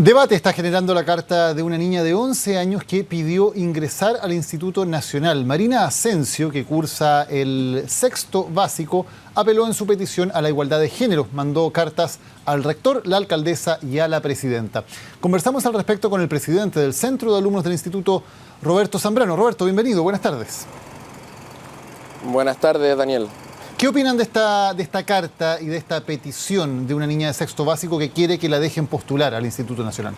Debate está generando la carta de una niña de 11 años que pidió ingresar al Instituto Nacional. Marina Asensio, que cursa el sexto básico, apeló en su petición a la igualdad de género. Mandó cartas al rector, la alcaldesa y a la presidenta. Conversamos al respecto con el presidente del Centro de Alumnos del Instituto, Roberto Zambrano. Roberto, bienvenido. Buenas tardes. Buenas tardes, Daniel. ¿Qué opinan de esta carta y de esta petición de una niña de sexto básico que quiere que la dejen postular al Instituto Nacional?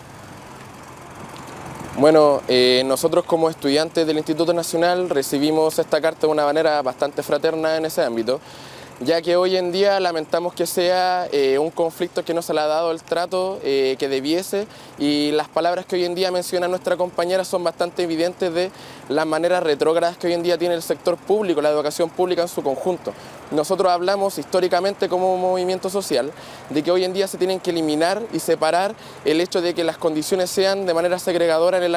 Bueno, nosotros como estudiantes del Instituto Nacional recibimos esta carta de una manera bastante fraterna en ese ámbito, ya que hoy en día lamentamos que sea un conflicto que no se le ha dado el trato que debiese, y las palabras que hoy en día menciona nuestra compañera son bastante evidentes de las maneras retrógradas que hoy en día tiene el sector público, la educación pública en su conjunto. Nosotros hablamos históricamente como movimiento social de que hoy en día se tienen que eliminar y separar el hecho de que las condiciones sean de manera segregadora en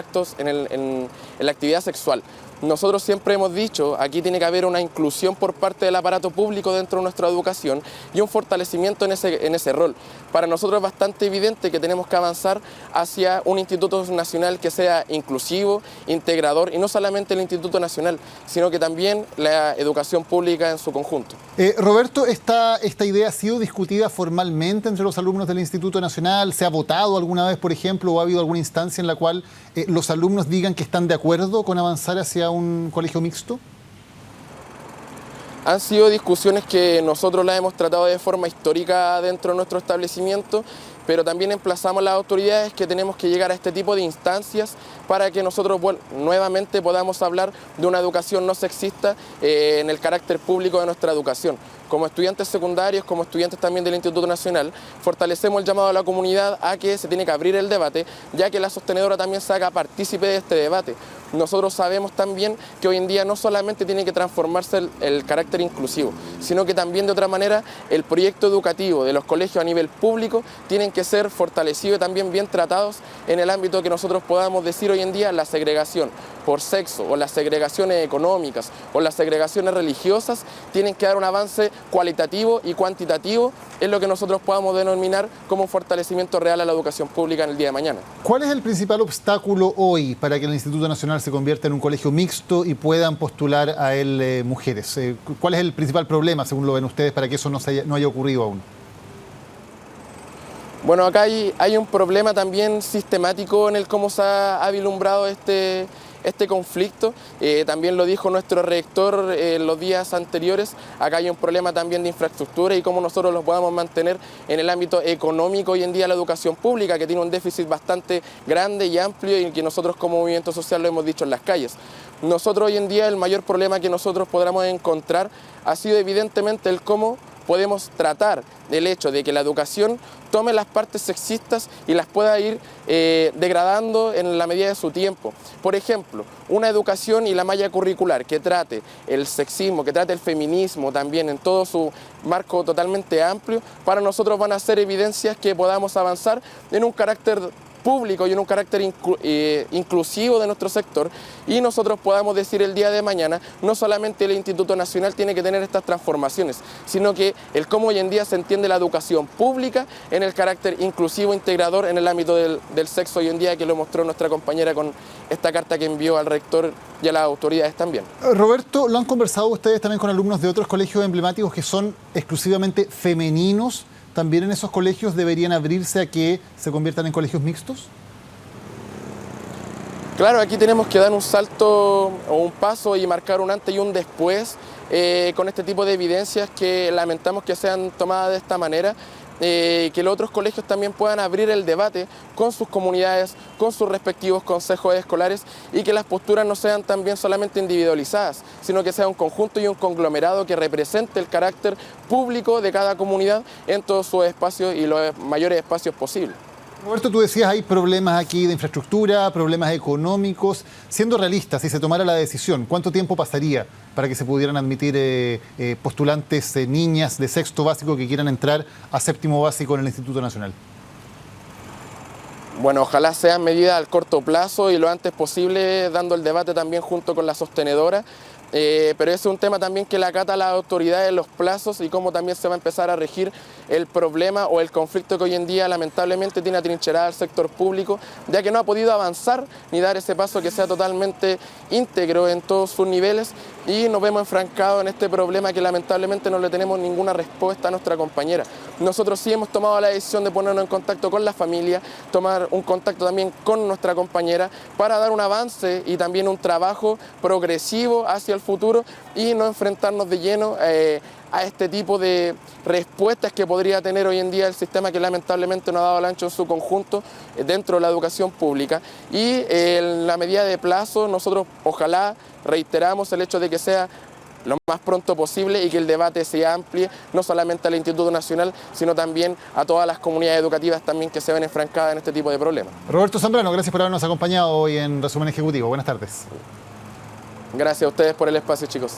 la actividad sexual. Nosotros siempre hemos dicho, aquí tiene que haber una inclusión por parte del aparato público dentro de nuestra educación y un fortalecimiento en ese rol. Para nosotros es bastante evidente que tenemos que avanzar hacia un Instituto Nacional que sea inclusivo, integrador, y no solamente el Instituto Nacional, sino que también la educación pública en su conjunto. Roberto, ¿esta idea ha sido discutida formalmente entre los alumnos del Instituto Nacional? ¿Se ha votado alguna vez, por ejemplo, o ha habido alguna instancia en la cual los alumnos digan que están de acuerdo con avanzar hacia un colegio mixto? Han sido discusiones que nosotros las hemos tratado de forma histórica dentro de nuestro establecimiento, pero también emplazamos a las autoridades que tenemos que llegar a este tipo de instancias para que nosotros nuevamente podamos hablar de una educación no sexista en el carácter público de nuestra educación. Como estudiantes secundarios, como estudiantes también del Instituto Nacional, fortalecemos el llamado a la comunidad a que se tiene que abrir el debate, ya que la sostenedora también se haga partícipe de este debate. Nosotros sabemos también que hoy en día no solamente tiene que transformarse el carácter inclusivo, sino que también de otra manera el proyecto educativo de los colegios a nivel público tienen que ser fortalecidos y también bien tratados en el ámbito que nosotros podamos decir hoy en día la segregación por sexo o las segregaciones económicas o las segregaciones religiosas tienen que dar un avance cualitativo y cuantitativo en lo que nosotros podamos denominar como un fortalecimiento real a la educación pública en el día de mañana. ¿Cuál es el principal obstáculo hoy para que el Instituto Nacional se convierta en un colegio mixto y puedan postular a él mujeres? ¿Cuál es el principal problema, según lo ven ustedes, para que eso no haya ocurrido aún? Bueno, acá hay un problema también sistemático en el cómo se ha vislumbrado este conflicto. También lo dijo nuestro rector en los días anteriores. Acá hay un problema también de infraestructura y cómo nosotros los podamos mantener en el ámbito económico hoy en día la educación pública, que tiene un déficit bastante grande y amplio y que nosotros como movimiento social lo hemos dicho en las calles. Nosotros hoy en día el mayor problema que nosotros podamos encontrar ha sido evidentemente el cómo podemos tratar el hecho de que la educación tome las partes sexistas y las pueda ir degradando en la medida de su tiempo. Por ejemplo, una educación y la malla curricular que trate el sexismo, que trate el feminismo también en todo su marco totalmente amplio, para nosotros van a ser evidencias que podamos avanzar en un carácter público y en un carácter inclusivo de nuestro sector, y nosotros podamos decir el día de mañana, no solamente el Instituto Nacional tiene que tener estas transformaciones, sino que el cómo hoy en día se entiende la educación pública en el carácter inclusivo, integrador en el ámbito del sexo hoy en día, que lo mostró nuestra compañera con esta carta que envió al rector y a las autoridades también. Roberto, ¿lo han conversado ustedes también con alumnos de otros colegios emblemáticos que son exclusivamente femeninos? ¿También en esos colegios deberían abrirse a que se conviertan en colegios mixtos? Claro, aquí tenemos que dar un salto o un paso y marcar un antes y un después con este tipo de evidencias que lamentamos que sean tomadas de esta manera. Que los otros colegios también puedan abrir el debate con sus comunidades, con sus respectivos consejos escolares, y que las posturas no sean también solamente individualizadas, sino que sea un conjunto y un conglomerado que represente el carácter público de cada comunidad en todos sus espacios y los mayores espacios posibles. Roberto, tú decías, hay problemas aquí de infraestructura, problemas económicos. Siendo realistas, si se tomara la decisión, ¿cuánto tiempo pasaría para que se pudieran admitir postulantes, niñas de sexto básico que quieran entrar a séptimo básico en el Instituto Nacional? Bueno, ojalá sean medidas al corto plazo y lo antes posible, dando el debate también junto con la sostenedora, pero ese es un tema también que le acata a las autoridades los plazos y cómo también se va a empezar a regir el problema o el conflicto que hoy en día lamentablemente tiene atrincherada el sector público, ya que no ha podido avanzar ni dar ese paso que sea totalmente íntegro en todos sus niveles, y nos vemos enfrancados en este problema que lamentablemente no le tenemos ninguna respuesta a nuestra compañera. Nosotros sí hemos tomado la decisión de ponernos en contacto con la familia, tomar un contacto también con nuestra compañera para dar un avance y también un trabajo progresivo hacia el futuro y no enfrentarnos de lleno a este tipo de respuestas que podría tener hoy en día el sistema, que lamentablemente no ha dado el ancho en su conjunto dentro de la educación pública. Y en la medida de plazo, nosotros ojalá reiteramos el hecho de que sea lo más pronto posible y que el debate se amplíe no solamente al Instituto Nacional, sino también a todas las comunidades educativas también que se ven enfrancadas en este tipo de problemas. Roberto Zambrano, gracias por habernos acompañado hoy en Resumen Ejecutivo. Buenas tardes. Gracias a ustedes por el espacio, chicos.